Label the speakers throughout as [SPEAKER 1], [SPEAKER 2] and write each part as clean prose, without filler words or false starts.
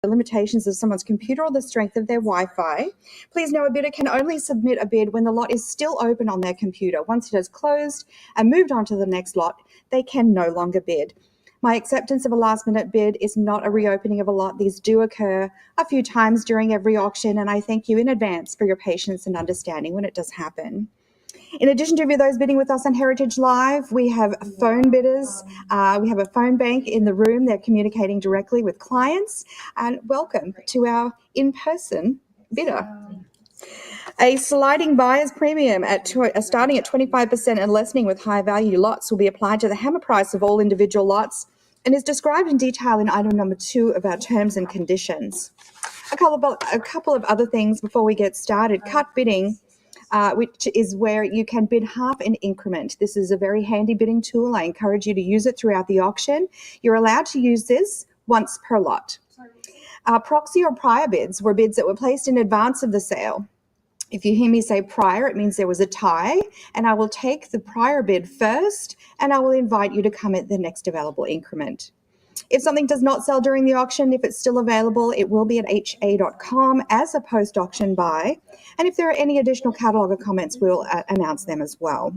[SPEAKER 1] the limitations of someone's computer or the strength of their Wi-Fi. Please know a bidder can only submit a bid when the lot is still open on their computer. Once it has closed and moved on to the next lot, they can no longer bid. My acceptance of a last-minute bid is not a reopening of a lot. These do occur a few times during every auction, and I thank you in advance for your patience and understanding when it does happen. In addition to those bidding with us on Heritage Live, we have phone bidders. We have a phone bank in the room. They're communicating directly with clients. And welcome to our in-person bidder. A sliding buyer's premium starting at 25% and lessening with high value lots will be applied to the hammer price of all individual lots and is described in detail in item number 2 of our terms and conditions. A couple of other things before we get started. Cut bidding, which is where you can bid half an increment. This is a very handy bidding tool. I encourage you to use it throughout the auction. You're allowed to use this once per lot. Proxy or prior bids were bids that were placed in advance of the sale. If you hear me say prior, it means there was a tie, and I will take the prior bid first, and I will invite you to come at the next available increment. If something does not sell during the auction, if it's still available, it will be at ha.com as a post-auction buy. And if there are any additional catalogue or comments, we'll announce them as well.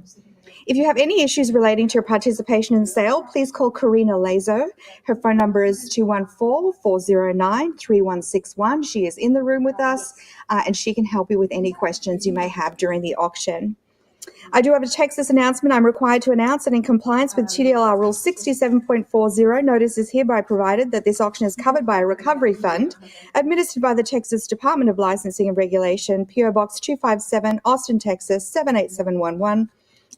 [SPEAKER 1] If you have any issues relating to your participation in the sale, please call Karina Lazo. Her phone number is 214-409-3161. She is in the room with us, and she can help you with any questions you may have during the auction. I do have a Texas announcement. I'm required to announce that in compliance with TDLR Rule 67.40, notice is hereby provided that this auction is covered by a recovery fund administered by the Texas Department of Licensing and Regulation, PO Box 257, Austin, Texas 78711.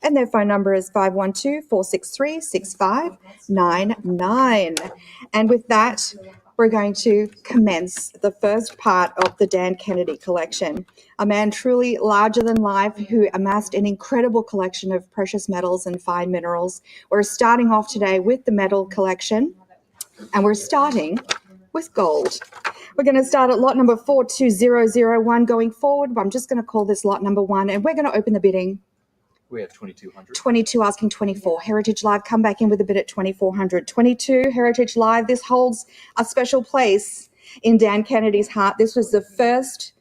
[SPEAKER 1] And their phone number is 512-463-6599. And with that, we're going to commence the first part of the Dan Kennedy collection. A man truly larger than life who amassed an incredible collection of precious metals and fine minerals. We're starting off today with the metal collection, and we're starting with gold. We're going to start at lot number 42001 going forward. I'm just going to call this lot number 1, and we're going to open the bidding.
[SPEAKER 2] We have 2,200.
[SPEAKER 1] 22 asking 24. Heritage Live, come back in with a bid at 2,400. 22, Heritage Live. This holds a special place in Dan Kennedy's heart. This was the first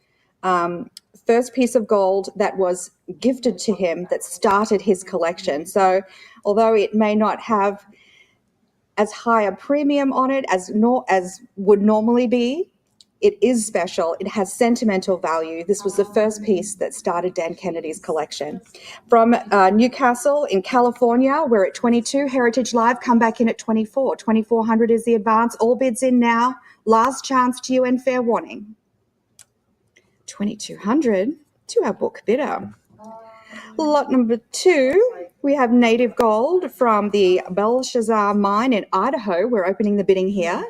[SPEAKER 1] piece of gold that was gifted to him that started his collection. So although it may not have as high a premium on it as would normally be, it is special. It has sentimental value. This was the first piece that started Dan Kennedy's collection. From Newcastle in California, we're at 22. Heritage Live, come back in at 24. 2,400 is the advance. All bids in now. Last chance to you and fair warning. 2,200 to our book bidder. Lot number 2, we have native gold from the Belshazzar mine in Idaho. We're opening the bidding here.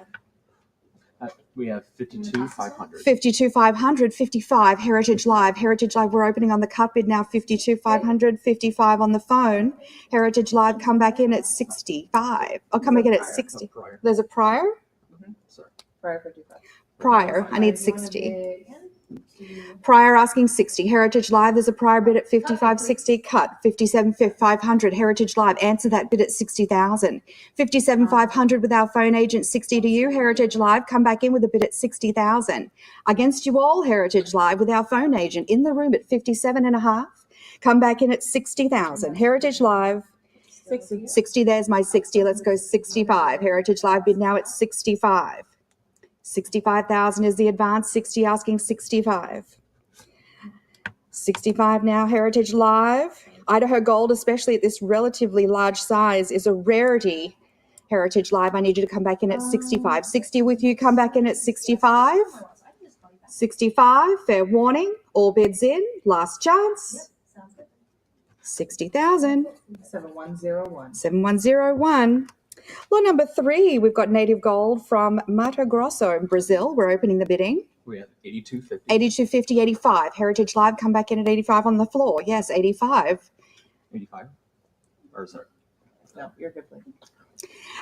[SPEAKER 2] We have 52,500.
[SPEAKER 1] 52,500, 55, Heritage Live. Heritage Live, we're opening on the cut bid now, 52,500, 55 on the phone. Heritage Live, come back in at 65. I'll come back in at 60. There's a prior?
[SPEAKER 2] Sorry.
[SPEAKER 3] Prior 55.
[SPEAKER 1] Prior, I need 60. Prior asking 60. Heritage Live, there's a prior bid at 55.60. Cut 57,500. Heritage Live, answer that bid at 60,000. 57,500 with our phone agent. 60 to you. Heritage Live, come back in with a bid at 60,000. Against you all, Heritage Live, with our phone agent in the room at 57.5. Come back in at 60,000. Heritage Live. 60. There's my 60. Let's go 65. Heritage Live bid now at 65. 65,000 is the advance, 60 asking 65. 65 now, Heritage Live. Idaho Gold, especially at this relatively large size, is a rarity. Heritage Live, I need you to come back in at 65. 60 with you, come back in at 65. 65, fair warning, all bids in, last chance. 60,000.
[SPEAKER 3] 7101.
[SPEAKER 1] 7101. Lot number 3, we've got native gold from Mato Grosso in Brazil. We're opening the bidding.
[SPEAKER 2] We have 82.50.
[SPEAKER 1] 82.50, 85. Heritage Live, come back in at 85 on the floor. Yes, 85.
[SPEAKER 2] 85? Or sorry.
[SPEAKER 3] No, you're good.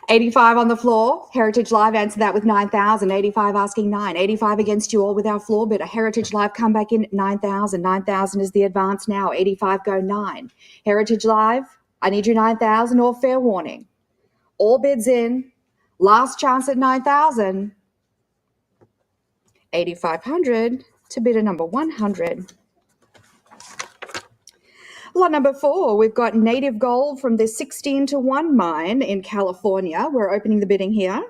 [SPEAKER 1] 85 on the floor. Heritage Live, answer that with 9,000. 85 asking 9. 85 against you all with our floor bidder. Heritage Live, come back in at 9,000. 9,000 is the advance now. 85 go 9. Heritage Live, I need you 9,000 or fair warning. All bids in. Last chance at 9,000. 8,500 to bidder number 100. Lot number 4, we've got Native Gold from the 16-1 mine in California. We're opening the bidding here.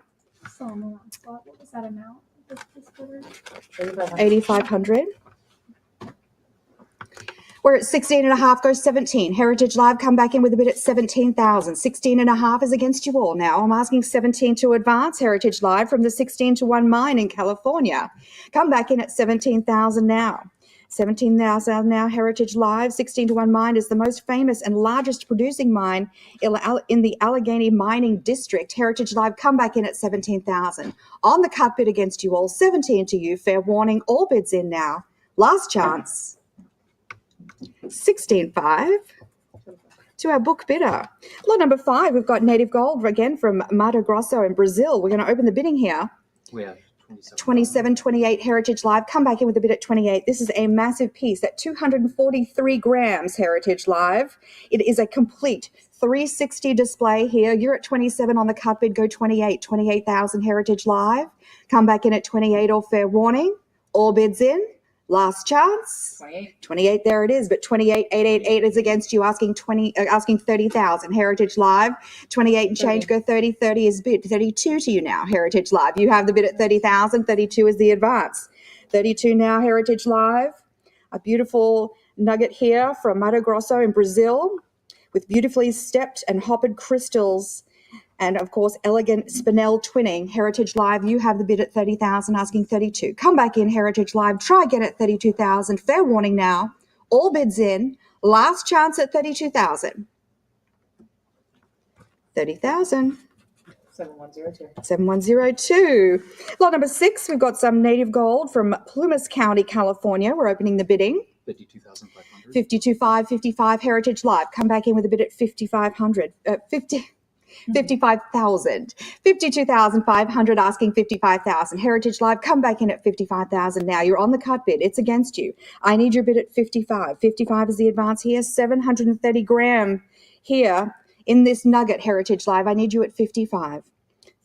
[SPEAKER 4] So on the last spot, what was that amount? This bidder?
[SPEAKER 1] 8,500. We're at 16.5, goes 17. Heritage Live, come back in with a bid at 17,000. 16.5 is against you all now. I'm asking 17 to advance. Heritage Live from the 16-1 mine in California. Come back in at 17,000 now. 17,000 now. Heritage Live, 16-1 mine is the most famous and largest producing mine in the Allegheny Mining District. Heritage Live, come back in at 17,000. On the cut bid against you all, 17 to you. Fair warning, all bids in now. Last chance. 16.5 to our book bidder. Lot number 5, we've got Native Gold again from Mato Grosso in Brazil. We're going to open the bidding here.
[SPEAKER 2] We have
[SPEAKER 1] 27, 28 Heritage Live. Come back in with a bid at 28. This is a massive piece at 243 grams, Heritage Live. It is a complete 360 display here. You're at 27 on the cut bid. Go 28. 28,000 Heritage Live. Come back in at 28 or fair warning. All bids in. Last chance.
[SPEAKER 3] 28.
[SPEAKER 1] 28, there it is, but 28,888 is against you, asking 30,000. Heritage Live, 28 and change,
[SPEAKER 3] 30.
[SPEAKER 1] go 30. 30 is bid. 32 to you now, Heritage Live. You have the bid at 30,000. 32 is the advance. 32 now, Heritage Live. A beautiful nugget here from Mato Grosso in Brazil with beautifully stepped and hoppered crystals. And, of course, elegant spinel twinning. Heritage Live, you have the bid at 30,000, asking 32. Come back in, Heritage Live. Try again at 32,000. Fair warning now. All bids in. Last chance at 32,000. 30,000.
[SPEAKER 3] 7102.
[SPEAKER 1] 7102. Lot number 6, we've got some Native Gold from Plumas County, California. We're opening the bidding.
[SPEAKER 2] 52,500.
[SPEAKER 1] 52.5, 55 Heritage Live. Come back in with a bid at 5,500. 55,000. 52,500 asking 55,000. Heritage Live, come back in at 55,000 now. You're on the cut bid. It's against you. I need your bid at 55. 55 is the advance here. 730 gram here in this nugget, Heritage Live. I need you at 55.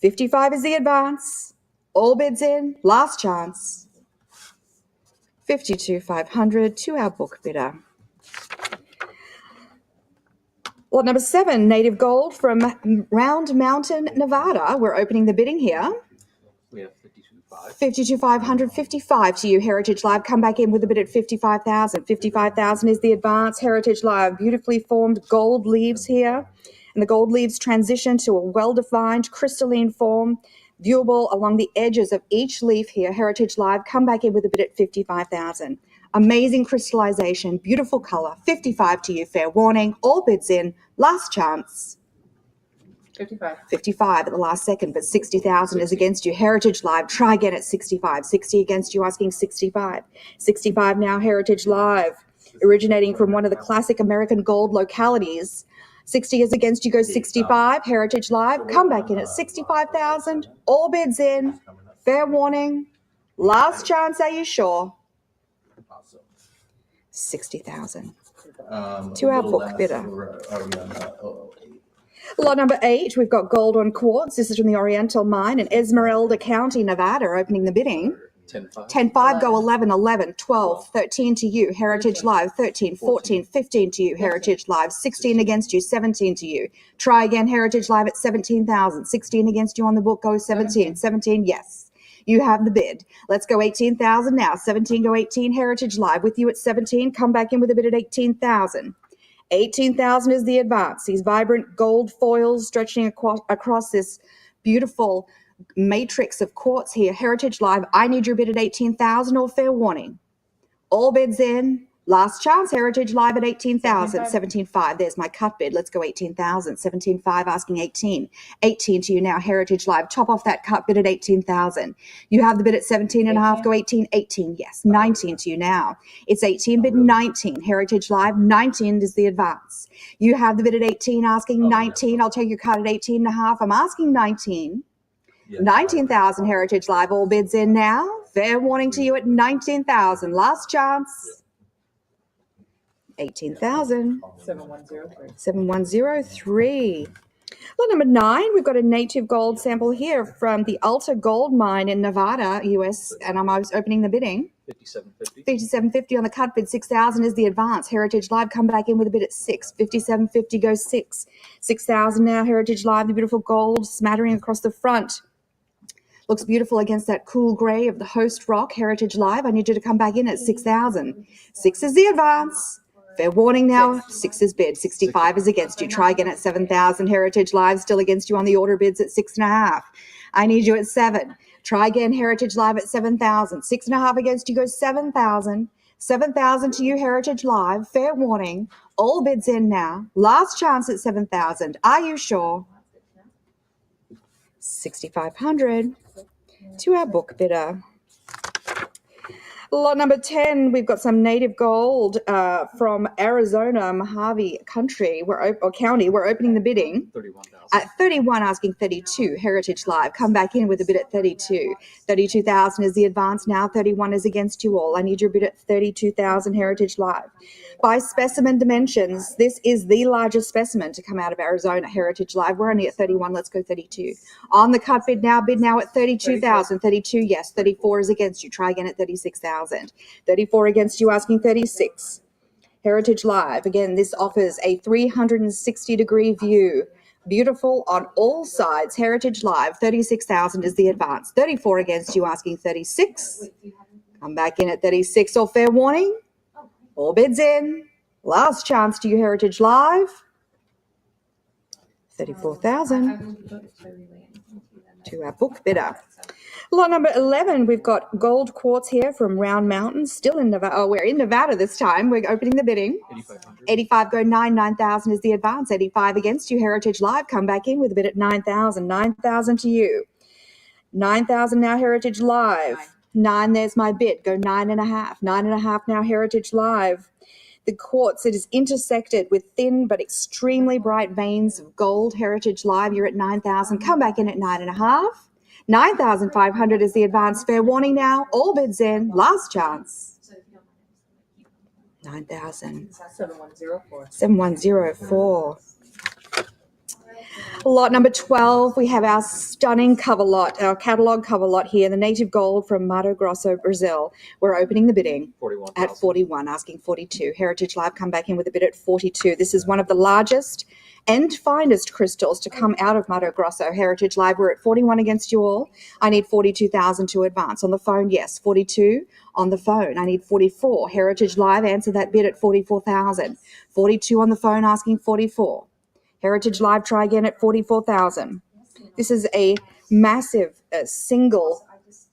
[SPEAKER 1] 55 is the advance. All bids in. Last chance. 52,500 to our book bidder. Lot number 7, Native Gold from Round Mountain, Nevada. We're opening the bidding here.
[SPEAKER 2] We have 52,500.
[SPEAKER 1] 52,500, 55 to you, Heritage Live. Come back in with a bid at 55,000. 55,000 is the advance, Heritage Live. Beautifully formed gold leaves here. And the gold leaves transition to a well-defined crystalline form, viewable along the edges of each leaf here. Heritage Live, come back in with a bid at 55,000. Amazing crystallization, beautiful color. 55 to you, fair warning. All bids in. Last chance.
[SPEAKER 3] 55.
[SPEAKER 1] 55 at the last second, but 60,000 is against you. Heritage Live, try again at 65. 60 against you, asking 65. 65 now, Heritage Live, originating from one of the classic American gold localities. 60 is against you, go 65. Heritage Live, come back in at 65,000. All bids in. Fair warning. Last chance, are you sure? 60,000. To our book bidder. Lot number 8, we've got gold on quartz. This is from the Oriental Mine in Esmeralda County, Nevada, opening the bidding.
[SPEAKER 2] 10,500.
[SPEAKER 1] 10-5, go 11, 11, 12, 13 to you, Heritage Live, 13, 14, 15 to you, Heritage Live, 16 against you, 17 to you. Try again, Heritage Live at 17,000, 16 against you on the book, go 17, 17, yes. You have the bid. Let's go 18,000 now. 17, go 18. Heritage Live with you at 17. Come back in with a bid at 18,000. 18,000 is the advance. These vibrant gold foils stretching across this beautiful matrix of quartz here. Heritage Live, I need your bid at 18,000 or fair warning. All bids in. Last chance, Heritage Live at 18,000. 17.5. There's my cut bid. Let's go 18,000. 17.5 asking 18. 18 to you now, Heritage Live. Top off that cut bid at 18,000. You have the bid at 17.5. Go 18. 18, yes. 19 to you now. It's 18 bid 19. Heritage Live, 19 is the advance. You have the bid at 18 asking 19. I'll take your cut at 18.5. I'm asking 19. 19,000 Heritage Live. All bids in now. Fair warning to you at 19,000. Last chance. 18,000.
[SPEAKER 3] 7103.
[SPEAKER 1] 7103. Lot number 9, we've got a native gold sample here from the Alta Gold Mine in Nevada, US, and I'm opening the bidding.
[SPEAKER 2] 5750.
[SPEAKER 1] 5750 on the cut bid, 6,000 is the advance. Heritage Live come back in with a bid at 6. 5750 goes 6. 6,000 now. Heritage Live, the beautiful gold smattering across the front. Looks beautiful against that cool grey of the Host Rock. Heritage Live, I need you to come back in at 6,000. 6 is the advance. Fair warning now, 6 is bid. 65 is against you. Try again at 7,000. Heritage Live still against you on the order bids at 6.5. I need you at 7. Try again, Heritage Live at 7,000. 6.5 against you goes 7,000. 7,000 to you, Heritage Live. Fair warning. All bids in now. Last chance at 7,000. Are you sure? 6,500 to our book bidder. Lot number 10, we've got some native gold from Arizona, Mojave County. We're opening the bidding
[SPEAKER 2] 31,000.
[SPEAKER 1] at 31, asking 32. Heritage Live, come back in with a bid at 32. 32,000 is the advance now. 31 is against you all. I need your bid at 32,000, Heritage Live. By specimen dimensions, this is the largest specimen to come out of Arizona, Heritage Live. We're only at 31. Let's go 32. On the cut bid now at 32,000. 32, yes. 34 is against you. Try again at 36,000. 34 against you, asking 36. Heritage Live. Again, this offers a 360-degree view. Beautiful on all sides. Heritage Live. 36,000 is the advance. 34 against you, asking 36. Come back in at 36. Or fair warning. All bids in. Last chance to you, Heritage Live. 34,000 to our book bidder. Lot number 11, we've got gold quartz here from Round Mountain, still in Nevada. Oh, we're in Nevada this time. We're opening the bidding.
[SPEAKER 2] 8,500.
[SPEAKER 1] 85 go 9, 9,000 is the advance. 85 against you, Heritage Live. Come back in with a bid at 9,000. 9,000 to you. 9,000 now, Heritage Live. 9, there's my bid. Go 9.5. 9.5 now, Heritage Live. The quartz, it is intersected with thin but extremely bright veins of gold. Heritage Live, you're at 9,000. Come back in at 9.5. 9,500 is the advance. Fair warning now. All bids in. Last chance. 9,000.
[SPEAKER 3] 7104.
[SPEAKER 1] 7104. Lot number 12, we have our stunning cover lot, our catalogue cover lot here, the native gold from Mato Grosso, Brazil. We're opening the bidding
[SPEAKER 2] 41,000.
[SPEAKER 1] at 41, asking 42. Heritage Live come back in with a bid at 42. This is one of the largest and finest crystals to come out of Mato Grosso. Heritage Live, we're at 41 against you all. I need 42,000 to advance. On the phone, yes. 42 on the phone. I need 44. Heritage Live, answer that bid at 44,000. 42 on the phone, asking 44. Heritage Live, try again at 44,000. This is a massive single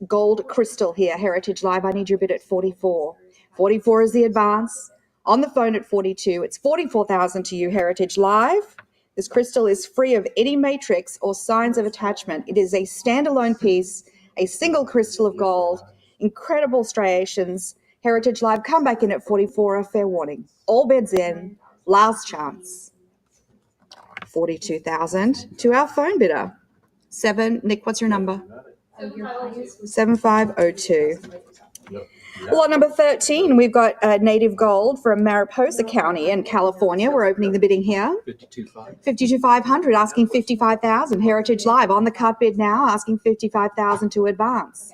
[SPEAKER 1] gold crystal here. Heritage Live, I need your bid at 44. 44 is the advance. On the phone at 42. It's 44,000 to you, Heritage Live. This crystal is free of any matrix or signs of attachment. It is a standalone piece, a single crystal of gold, incredible striations. Heritage Live, come back in at 44, a fair warning. All bids in, last chance. 42,000 to our phone bidder. 7, Nick, what's your number? 7502. Lot number 13, we've got native gold from Mariposa County in California. We're opening the bidding here.
[SPEAKER 2] 52,500.
[SPEAKER 1] 52,500, asking 55,000. Heritage Live on the cut bid now, asking 55,000 to advance.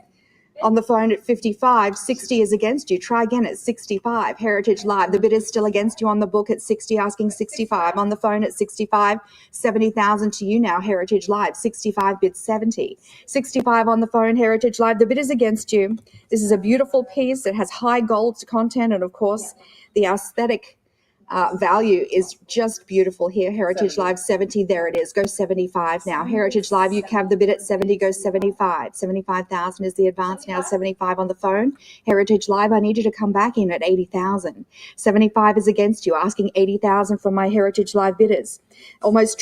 [SPEAKER 1] On the phone at 55, 60 is against you. Try again at 65. Heritage Live, the bid is still against you on the book at 60, asking 65. On the phone at 65, 70,000 to you now, Heritage Live. 65 bid 70. 65 on the phone, Heritage Live, the bid is against you. This is a beautiful piece. It has high gold content, and of course, the aesthetic value is just beautiful here. Heritage Live 70, there it is. Go 75 now. Heritage Live, you have the bid at 70, go 75. 75,000 is the advance now. 75 on the phone. Heritage Live, I need you to come back in at 80,000. 75 is against you, asking 80,000 from my Heritage Live bidders. Almost